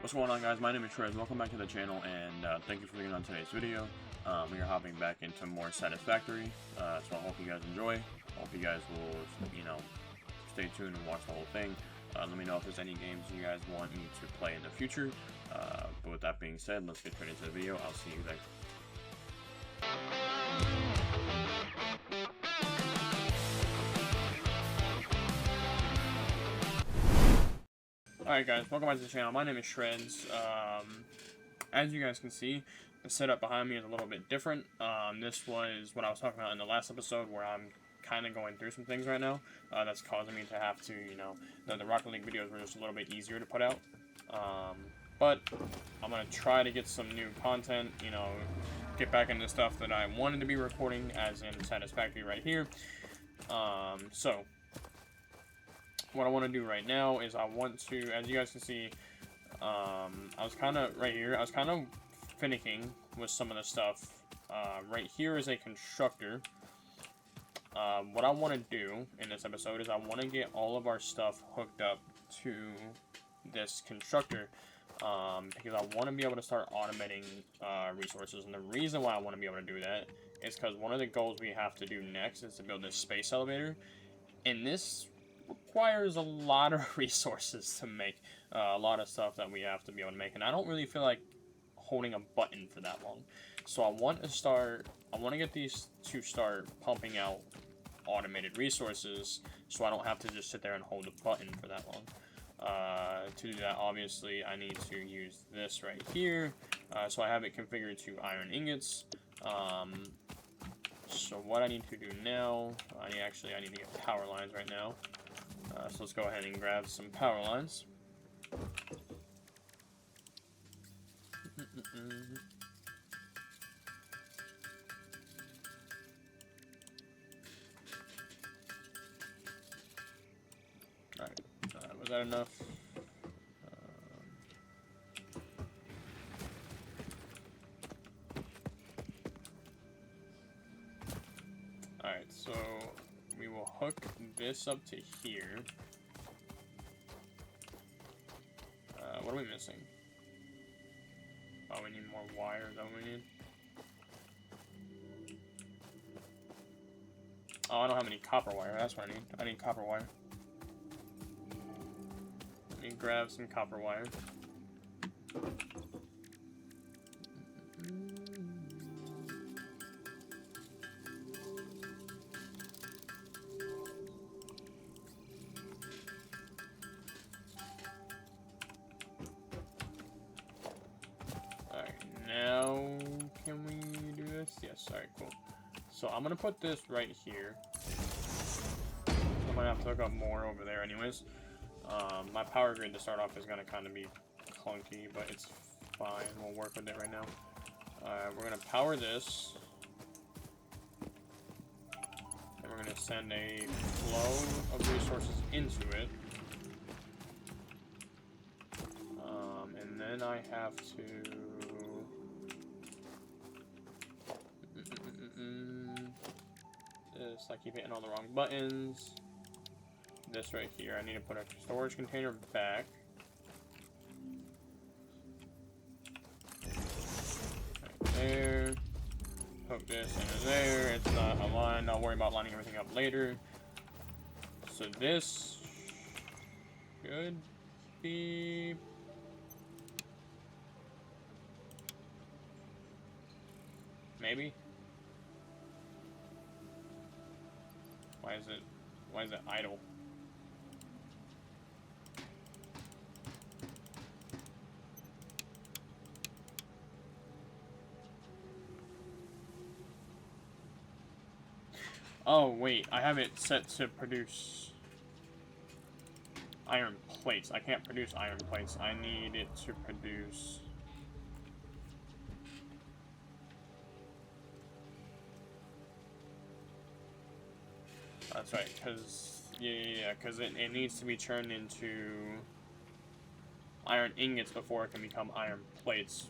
What's going on, guys? My name is Trez. Welcome back to the channel, and thank you for being on today's video. We are hopping back into more Satisfactory, so I hope you guys enjoy. Hope you guys will, stay tuned and watch the whole thing. Let me know if there's any games you guys want me to play in the future. But with that being said, let's get straight into the video. I'll see you there. Alright guys, welcome back to the channel. My name is Shreds. As you guys can see, the setup behind me is a little bit different. This was what I was talking about in the last episode, where I'm kind of going through some things right now. That's causing me to have to, the Rocket League videos were just a little bit easier to put out. But I'm going to try to get some new content, get back into stuff that I wanted to be recording, as in Satisfactory right here. So what I want to do right now is I want to, as you guys can see, I was kind of finicking with some of the stuff. Right here is a constructor. What I want to do in this episode is I want to get all of our stuff hooked up to this constructor, because I want to be able to start automating resources. And the reason why I want to be able to do that is because one of the goals we have to do next is to build this space elevator, and this requires a lot of resources to make, a lot of stuff that we have to be able to make, and I don't really feel like holding a button for that long. So I want to get these to start pumping out automated resources, so I don't have to just sit there and hold a button for that long. To do that, obviously, I need to use this right here. So I have it configured to iron ingots. So what I need to do now, I need to get power lines right now. So let's go ahead and grab some power lines. Alright, was that enough? Alright, so we will hook this up to here. What are we missing? Oh, we need more wire. Is that what we need? Oh, I don't have any copper wire. That's what I need. I need copper wire. Let me grab some copper wire. Now, can we do this? Yes, alright, cool. So I'm gonna put this right here. I might have to hook up more over there anyways. My power grid to start off is gonna kind of be clunky, but it's fine. We'll work with it right now. We're gonna power this. And we're gonna send a flow of resources into it. And then I have to... This, I keep hitting all the wrong buttons. This right here, I need to put a storage container back. Right there. Hook this into there. It's not aligned. I'll worry about lining everything up later. So this should be... Maybe. Why is it idle? Oh wait, I have it set to produce iron plates. I can't produce iron plates. I need it to produce... That's right, because, because it needs to be turned into iron ingots before it can become iron plates.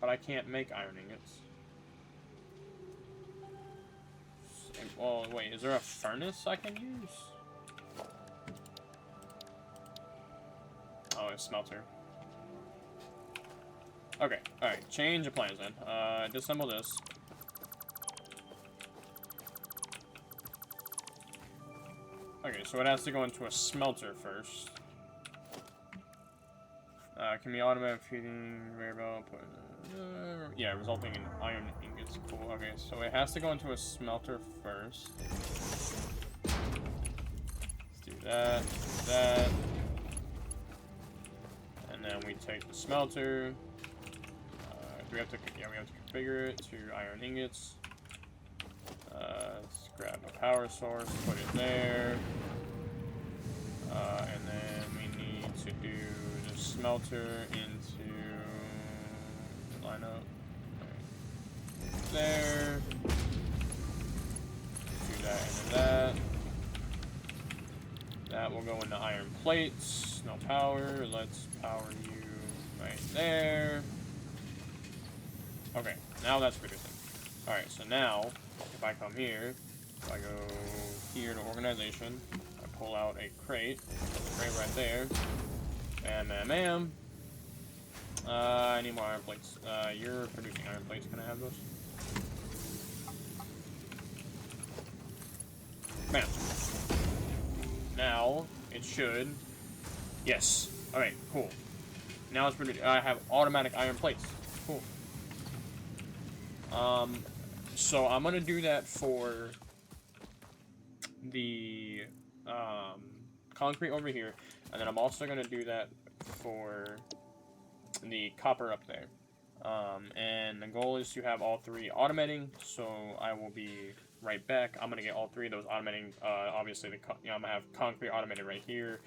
But I can't make iron ingots. Well, wait, is there a furnace I can use? Oh, a smelter. Okay, alright, change of plans then. Disassemble this. Okay, so it has to go into a smelter first. Can be automatic feeding variable. Yeah, resulting in iron ingots. Cool. Okay, so it has to go into a smelter first. Let's do that. Do that. And then we take the smelter. We have to configure it to iron ingots. Let's grab a power source, put it there. And then we need to do the smelter into line up. Right there. Do that and that. That will go into iron plates. No power. Let's power you right there. Okay, now that's producing. Alright, so now, if I come here, if I go here to organization, I pull out a crate, right there, bam. I need more iron plates. You're producing iron plates, can I have those? Bam. Now, it should, yes, alright, cool. Now it's producing, I have automatic iron plates, cool. So I'm gonna do that for the concrete over here, and then I'm also gonna do that for the copper up there. And the goal is to have all three automating, so I will be right back. I'm gonna get all three of those automating. Obviously, I'm gonna have concrete automated right here.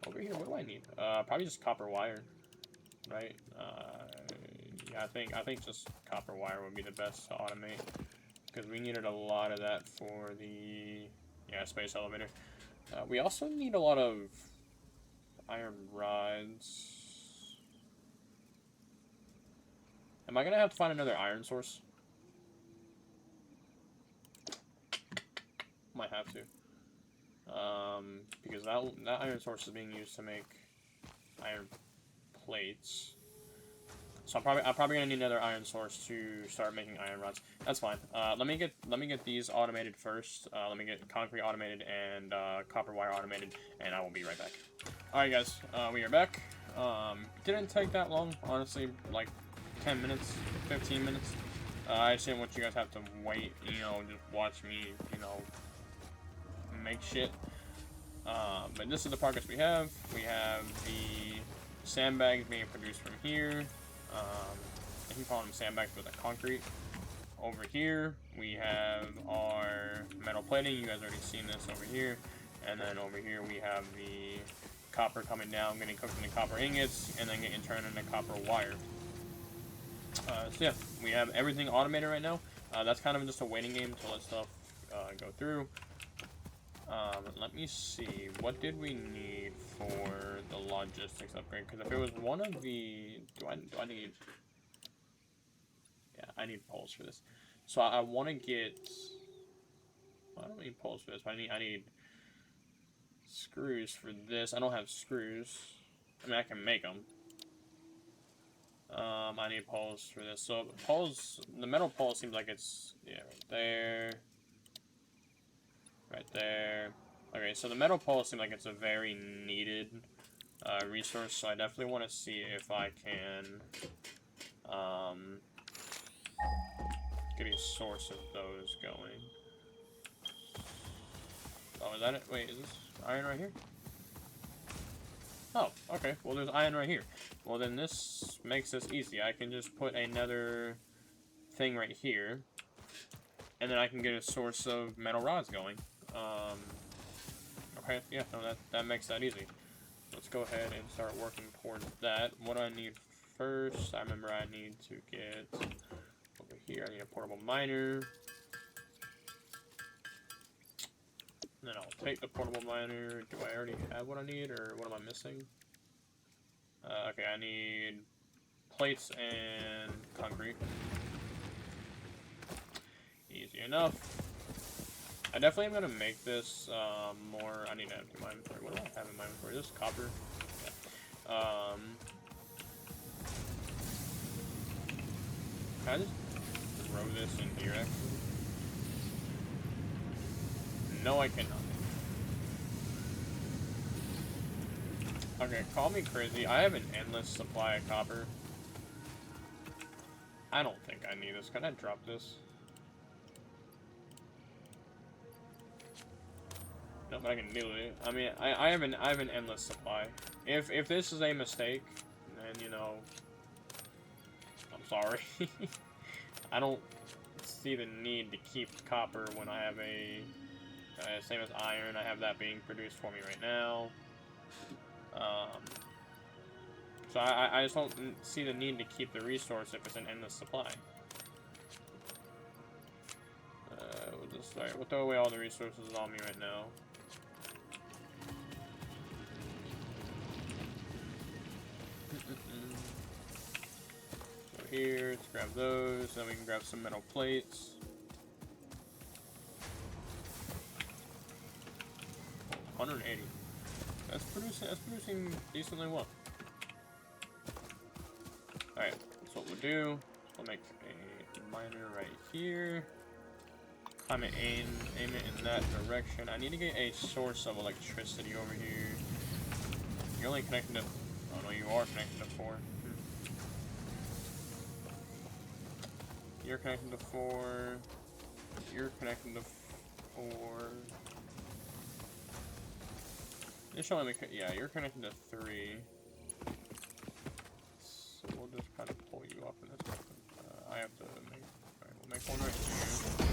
Over here, what do I need? Probably just copper wire, right? Yeah, I think just copper wire would be the best to automate, because we needed a lot of that for the space elevator. We also need a lot of iron rods. Am I gonna have to find another iron source? Might have to. Because that iron source is being used to make iron plates. So I'm probably gonna need another iron source to start making iron rods. That's fine. Let me get these automated first. Let me get concrete automated and copper wire automated, and I will be right back. All right, guys, we are back. Didn't take that long, honestly. Like 10 minutes, 15 minutes. I just didn't want you guys have to wait. You know, just watch me. You know, make shit. But this is the progress we have. We have the sandbags being produced from here. I can call them sandbags with a concrete. Over here, we have our metal plating. You guys already seen this over here. And then over here, we have the copper coming down, getting cooked into copper ingots, and then getting turned into copper wire. So yeah, we have everything automated right now. That's kind of just a waiting game to let stuff go through. Let me see, what did we need for the logistics upgrade? Because if it was one of the, do I need? Yeah, I need poles for this. So I want to get. I don't need poles for this, but I need screws for this. I don't have screws. I mean, I can make them. I need poles for this. So poles, the metal pole seems like it's right there. Right there. Okay, so the metal pole seems like it's a very needed resource, so I definitely want to see if I can get a source of those going. Oh, is that it? Wait, is this iron right here? Oh, okay. Well, there's iron right here. Well, then this makes this easy. I can just put another thing right here, and then I can get a source of metal rods going. Okay, yeah, no, that makes that easy. Let's go ahead and start working towards that. What do I need first? I remember I need to get over here. I need a portable miner. And then I'll take the portable miner. Do I already have what I need, or what am I missing? Okay, I need plates and concrete. Easy enough. I definitely am going to make this more. I need to empty my inventory. What do I have in my inventory? This is copper. Yeah. Can I just throw this in here, actually? No, I cannot. Okay, call me crazy. I have an endless supply of copper. I don't think I need this. Can I drop this? No, but I can deal with it. I mean, I have an endless supply. If this is a mistake, then you know, I'm sorry. I don't see the need to keep copper when I have a same as iron. I have that being produced for me right now. So I just don't see the need to keep the resource if it's an endless supply. We'll throw away all the resources on me right now. So here, let's grab those, then we can grab some metal plates. Oh, 180. That's producing decently well. Alright, that's what we'll do. We'll make a miner right here. I'm gonna aim it in that direction. I need to get a source of electricity over here. You're only connected to... Oh no, you are connected to 4. You're connected to 4. You're connected to 4. It's only... Yeah, you're connected to 3. So we'll just kind of pull you up in this one. I have to make... Alright, we'll make one right here.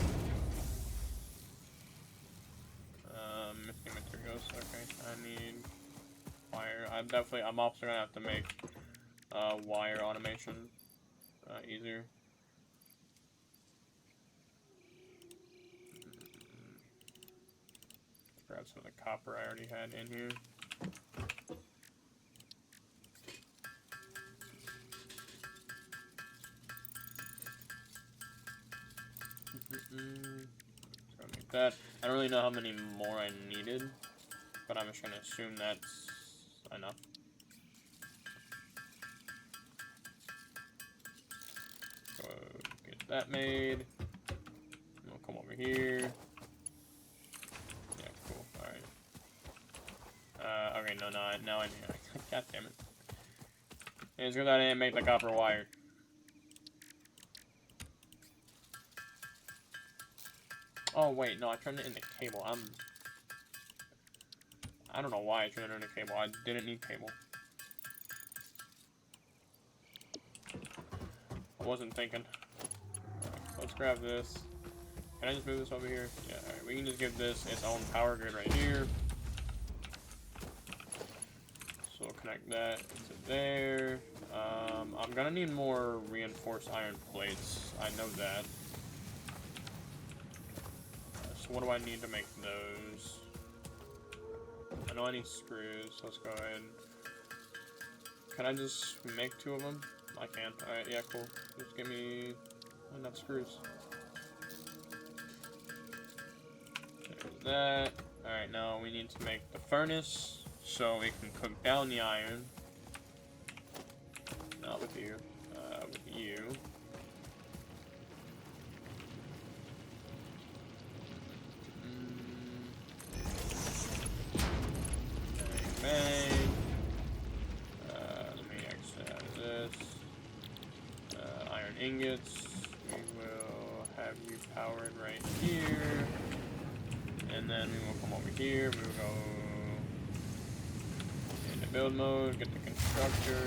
Missing materials. Okay, I need wire. I'm also gonna have to make wire automation easier. Let's grab some of the copper I already had in here. That. I don't really know how many more I needed, but I'm just gonna assume that's enough. So get that made. We'll come over here. Yeah, cool. Alright. Okay, no, now I need. God damn it. It's because I didn't make the copper wire. Oh wait, no, I turned it into cable. I don't know why I turned it into cable. I didn't need cable. I wasn't thinking. Alright, let's grab this. Can I just move this over here? Yeah, alright, we can just give this its own power grid right here. So we'll connect that to there. I'm gonna need more reinforced iron plates. I know that. What do I need to make those? I know I need screws. Let's go ahead. Can I just make 2 of them? I can. Alright, yeah, cool. Just give me enough screws. There's that. Alright, now we need to make the furnace so it can cook down the iron. Not with you. With you. Made. Let me exit out of this. Iron ingots. We will have you powered right here. And then we will come over here. We will go into build mode, get the constructor.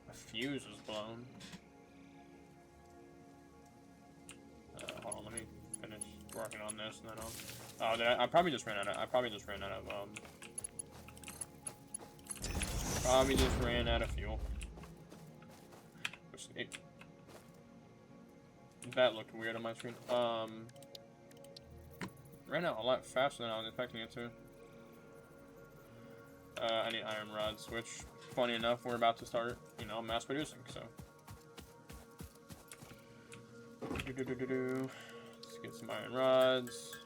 A fuse was blown. Hold on, let me finish working on this and then I'll... Oh, I probably just ran out of... Probably just ran out of fuel. That looked weird on my screen. Ran out a lot faster than I was expecting it to. I need iron rods, which, funny enough, we're about to start, you know, mass producing, so. Let's get some iron rods.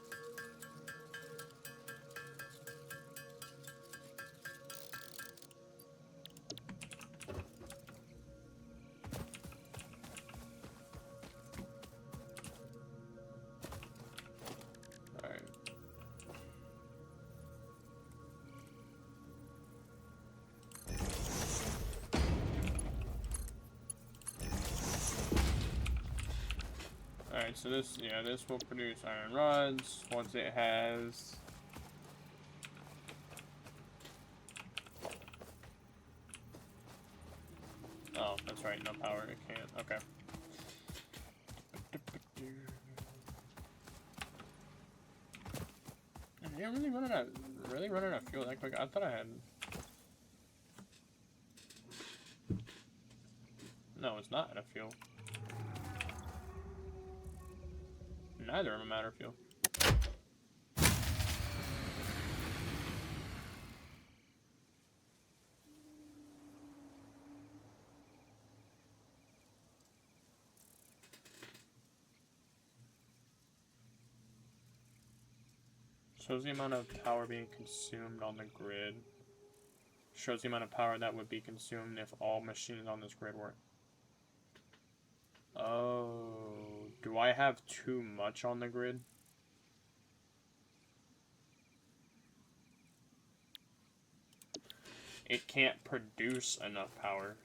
Alright, so this, yeah, this will produce iron rods once it has... Oh, that's right, no power, it can't, okay. Yeah, really running out of fuel that quick? I thought I had... No, it's not out of fuel. Neither of them out of fuel. Shows the amount of power being consumed on the grid. Shows the amount of power that would be consumed if all machines on this grid were... Oh, do I have too much on the grid? It can't produce enough power.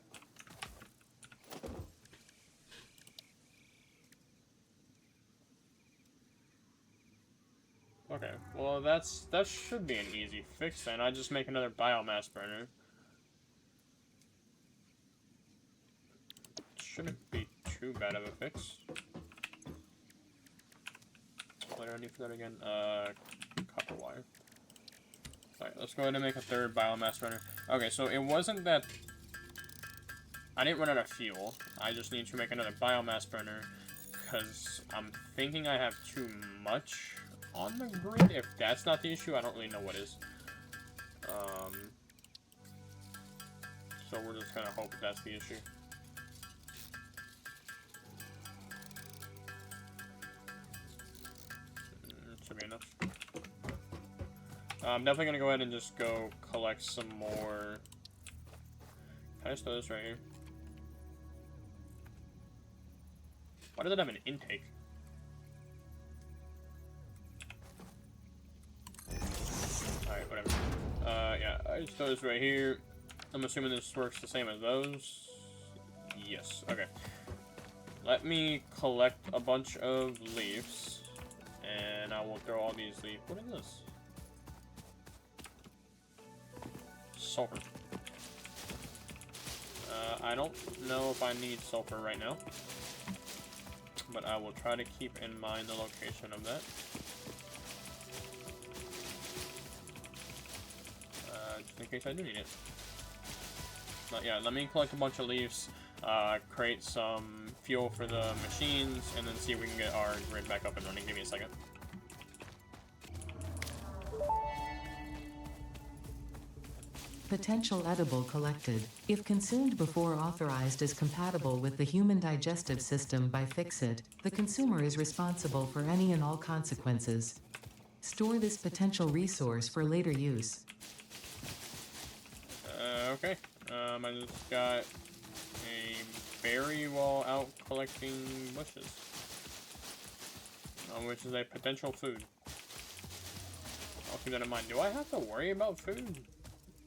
Okay, well that should be an easy fix then. I just make another biomass burner. Shouldn't be too bad of a fix. What do I need for that again? Copper wire. Alright, let's go ahead and make a third biomass burner. Okay, so it wasn't that... I didn't run out of fuel. I just need to make another biomass burner because I'm thinking I have too much on the grid. If that's not the issue, I don't really know what is. So we're just gonna hope that's the issue. Should be enough. I'm definitely gonna go ahead and just go collect some more. Can I just throw this right here? Why does it have an intake? Alright, whatever. Yeah, I just throw this right here. I'm assuming this works the same as those. Yes, okay. Let me collect a bunch of leaves. And I will throw all these leaves. What is this? Sulfur. I don't know if I need sulfur right now. But I will try to keep in mind the location of that. Just in case I do need it. But yeah, let me collect a bunch of leaves, create some fuel for the machines, and then see if we can get our grid back up and running. Give me a second. Potential edible collected. If consumed before authorized as compatible with the human digestive system by Fixit, the consumer is responsible for any and all consequences. Store this potential resource for later use. Okay. I just got a berry while out collecting bushes. Which is a potential food. I'll keep that in mind. Do I have to worry about food?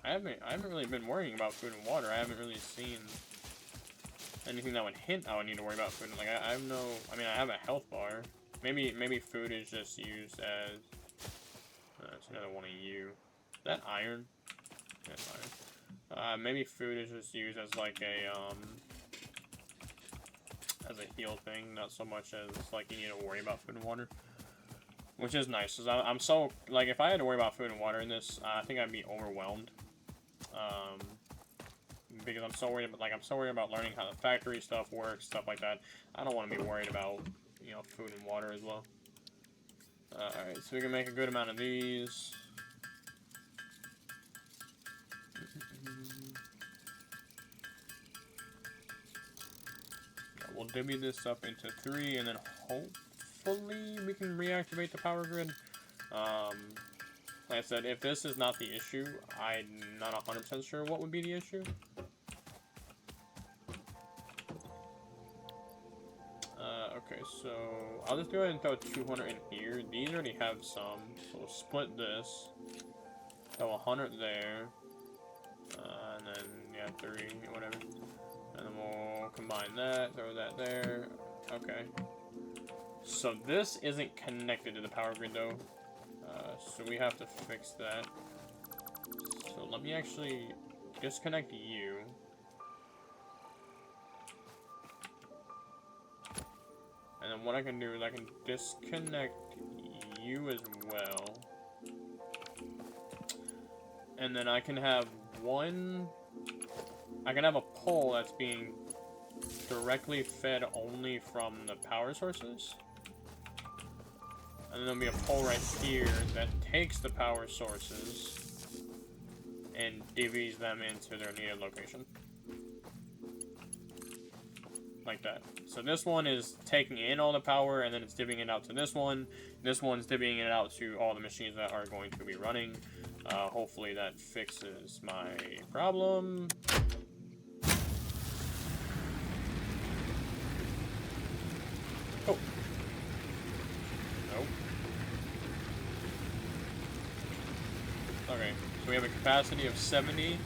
I haven't really been worrying about food and water. I haven't really seen anything that would hint I would need to worry about food. Like I have no. I mean, I have a health bar. Maybe food is just used as. That's another one of you. Is that iron? That's iron. Maybe food is just used as like a as a heal thing, not so much as like you need to worry about food and water. Which is nice, because I'm so, like, if I had to worry about food and water in this, I think I'd be overwhelmed. Because I'm so worried about learning how the factory stuff works, stuff like that. I don't want to be worried about, you know, food and water as well. Alright, so we can make a good amount of these. We'll divvy this up into 3, and then hopefully we can reactivate the power grid. Like I said, if this is not the issue, I'm not 100% sure what would be the issue. Okay, so I'll just go ahead and throw 200 in here. These already have some, so we'll split this. Throw 100 there. And then, yeah, 3, whatever. And then we'll combine that, throw that there. Okay. So this isn't connected to the power grid though. So we have to fix that. So let me actually disconnect you. And then what I can do is I can disconnect you as well. And then I can have a pole that's being directly fed only from the power sources. And then there'll be a pole right here that takes the power sources and divvies them into their needed location. Like that. So this one is taking in all the power, and then it's divvying it out to this one. This one's divvying it out to all the machines that are going to be running. Hopefully that fixes my problem. Oh. Nope. Okay, so we have a capacity of 70,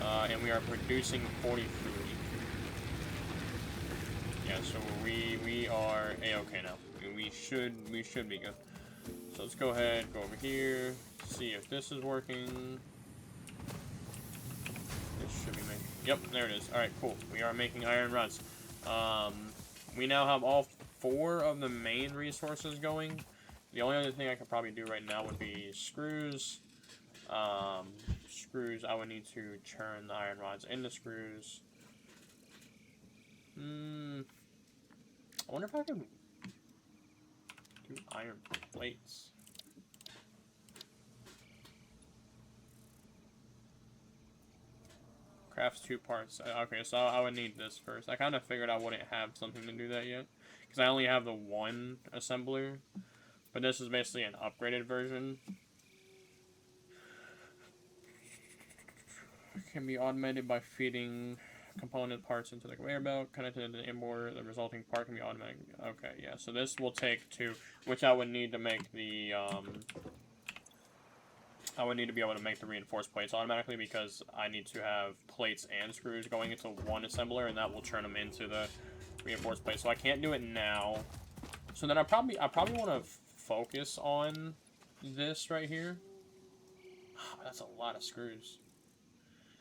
and we are producing 43. Yeah, so we are a-okay now. We should be good. So let's go ahead, go over here, see if this is working. This should be making. Yep, there it is. All right, cool. We are making iron rods. We now have all 4 of the main resources going. The only other thing I could probably do right now would be screws. Screws, I would need to churn the iron rods into screws. I wonder if I can do iron plates. Crafts 2 parts. Okay, so I would need this first. I kind of figured I wouldn't have something to do that yet, because I only have the 1 assembler. But this is basically an upgraded version. Can be automated by feeding component parts into the conveyor belt, connected to the inboard. The resulting part can be automatic. Okay, yeah. So this will take 2, which I would need to make the I would need to be able to make the reinforced plates automatically, because I need to have plates and screws going into 1 assembler, and that will turn them into the reinforced plates. So I can't do it now. So then I probably want to focus on this right here. Oh, that's a lot of screws.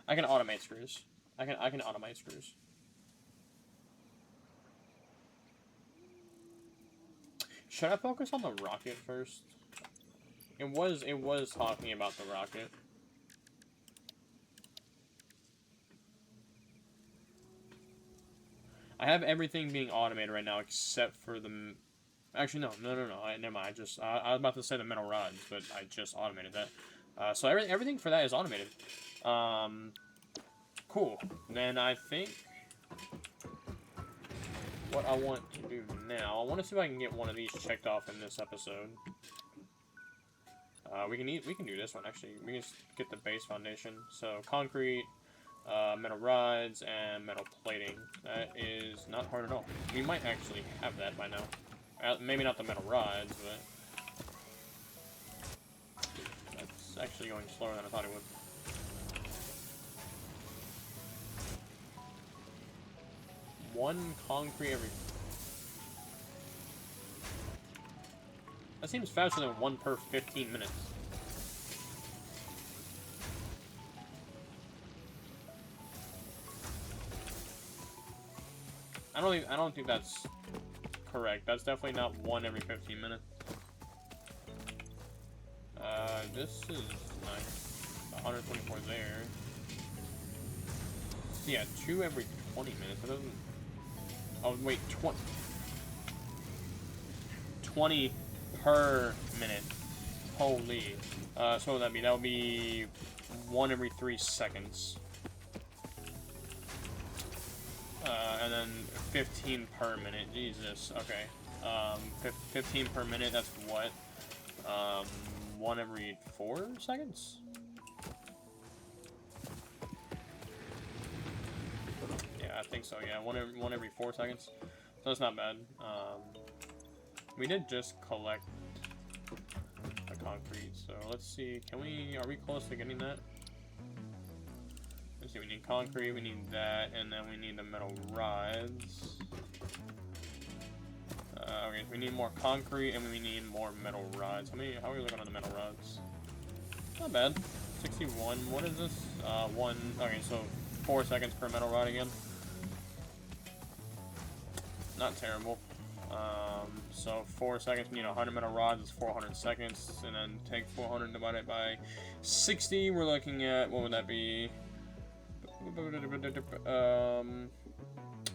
I can automate screws. I can automate screws. Should I focus on the rocket first? It was talking about the rocket. I have everything being automated right now except for the. Actually, no. Never mind. I was about to say the metal rods, but I just automated that. So everything for that is automated. Cool. Then I think what I want to do now, I want to see if I can get one of these checked off in this episode. We can do this one actually. We can just get the base foundation. So concrete, metal rods, and metal plating. That is not hard at all. We might actually have that by now. Maybe not the metal rods, but that's actually going slower than I thought it would. One concrete every. That seems faster than 1 per 15 minutes. I don't think that's correct. That's definitely not 1 every 15 minutes. This is nice. 124 there. So yeah, 2 every 20 minutes. That doesn't. Oh wait, 20 per minute. Holy. So what would that be? That would be 1 every 3 seconds. And then 15 per minute. Jesus. Okay. 15 per minute. That's what? 1 every 4 seconds? Yeah, I think so. Yeah, 1 every 4 seconds. So that's not bad. We did just collect the concrete, so let's see. Are we close to getting that? Let's see. We need concrete. We need that, and then we need the metal rods. Okay, so we need more concrete and we need more metal rods. How are we looking on the metal rods? Not bad. 61. What is this? Okay, so 4 seconds per metal rod again. Not terrible. So 4 seconds, we need 100 metal rods, it's 400 seconds, and then take 400 divided by 60, we're looking at, what would that be?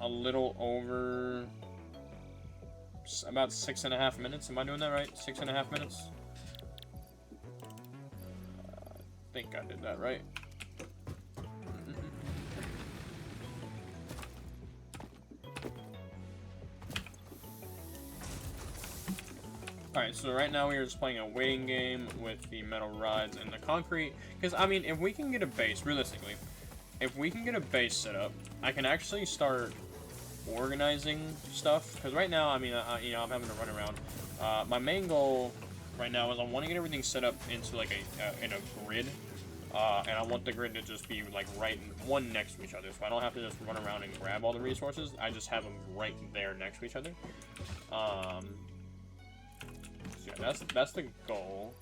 A little over, about 6.5 minutes, am I doing that right? 6.5 minutes? I think I did that right. Alright, so right now we are just playing a waiting game with the metal rods and the concrete. Because, I mean, if we can get a base, realistically, if we can get a base set up, I can actually start organizing stuff. Because right now, I mean, you know, I'm having to run around. My main goal right now is I want to get everything set up into, like, in a grid. And I want the grid to just be, like, right one next to each other. So I don't have to just run around and grab all the resources. I just have them right there next to each other. Yeah, that's the goal.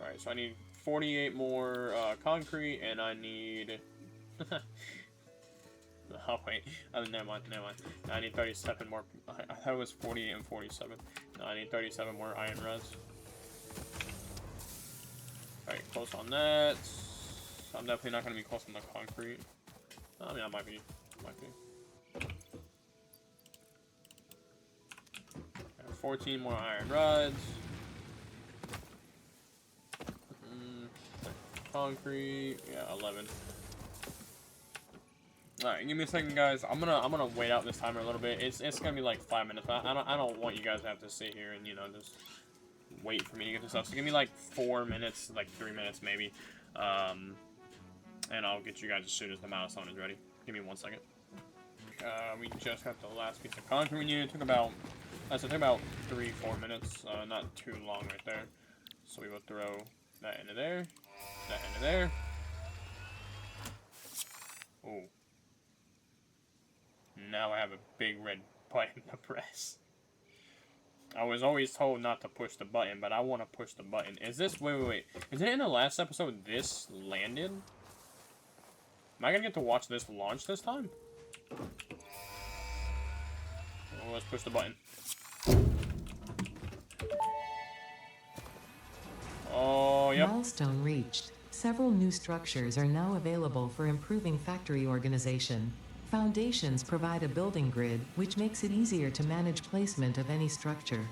Alright, so I need 48 more concrete, and I need... oh, wait. Never mind. I need 37 more... I thought it was 48 and 47. No, I need 37 more iron rods. Alright, close on that. I'm definitely not going to be close on the concrete. I mean, I might be. 14 more iron rods. Concrete, yeah, 11. Alright, give me a second, guys. I'm gonna wait out this timer a little bit. It's gonna be like 5 minutes. I don't want you guys to have to sit here and, you know, just wait for me to get this stuff. So give me like 4 minutes, like 3 minutes maybe. And I'll get you guys as soon as the milestone is ready. Give me 1 second. We just got the last piece of concrete we needed. It took about 3-4 minutes. Not too long right there. So we will throw that into there. That into there. Ooh. Now I have a big red button to press. I was always told not to push the button, but I want to push the button. Is this... Wait. Is it in the last episode this landed? Am I going to get to watch this launch this time? Well, let's push the button. Oh, yep. Milestone reached. Several new structures are now available for improving factory organization. Foundations provide a building grid, which makes it easier to manage placement of any structure.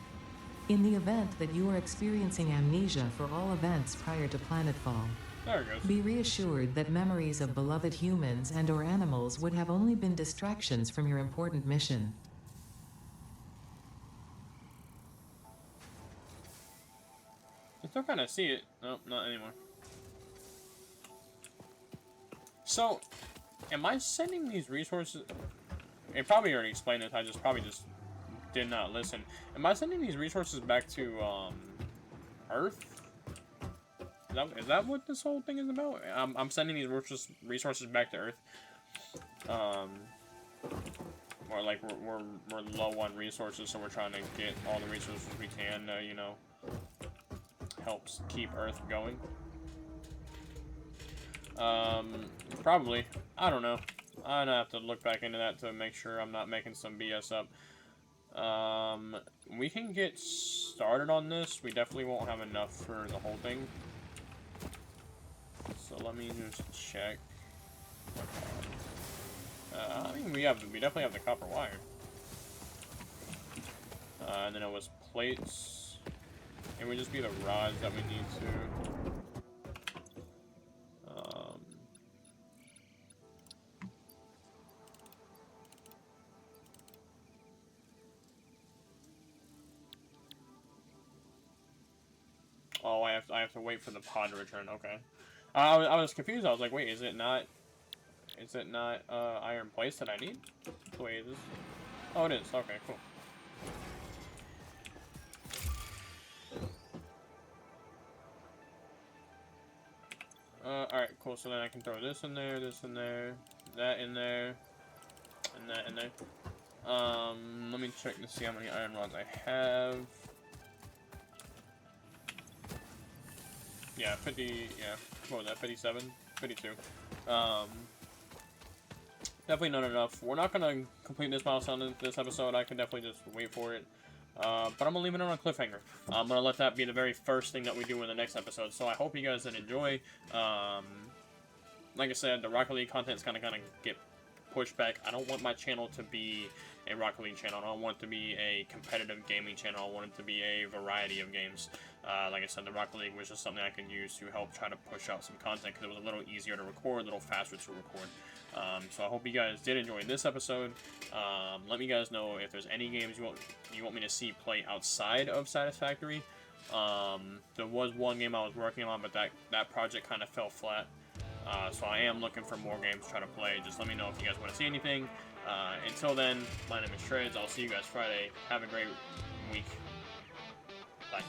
In the event that you are experiencing amnesia for all events prior to planetfall, there it goes. Be reassured that memories of beloved humans and/or animals would have only been distractions from your important mission. I still kind of see it. Nope, not anymore. So, am I sending these resources? It probably already explained this. I probably just did not listen. Am I sending these resources back to Earth? Is that what this whole thing is about? I'm sending these resources back to Earth. Or like we're low on resources, so we're trying to get all the resources we can. You know, helps keep Earth going. Probably. I don't know. I'm gonna have to look back into that to make sure I'm not making some BS up. We can get started on this. We definitely won't have enough for the whole thing. So let me just check. I mean, we definitely have the copper wire. And then it was plates. It would just be the rods that we need to. Oh, I have to wait for the pod to return. Okay. I was confused. I was like, wait, is it not iron plates that I need? Wait, is this? Oh, it is. Okay, cool. Alright, cool. So then I can throw this in there, that in there, and that in there. Let me check to see how many iron rods I have. Yeah, 50, yeah, what was that, 57? 52. Definitely not enough. We're not going to complete this milestone in this episode. I can definitely just wait for it. But I'm going to leave it on a cliffhanger. I'm going to let that be the very first thing that we do in the next episode. So I hope you guys did enjoy. Like I said, the Rocket League content is kind of get pushed back. I don't want my channel to be a Rocket League channel. I don't want it to be a competitive gaming channel. I want it to be a variety of games. Like I said, the Rocket League was just something I could use to help try to push out some content because it was a little easier to record, a little faster to record. So I hope you guys did enjoy this episode. Let me guys know if there's any games you want me to see play outside of Satisfactory. There was one game I was working on, but that project kind of fell flat. So I am looking for more games to try to play. Just let me know if you guys want to see anything. Until then, my name is Shreds. I'll see you guys Friday. Have a great week. Bye.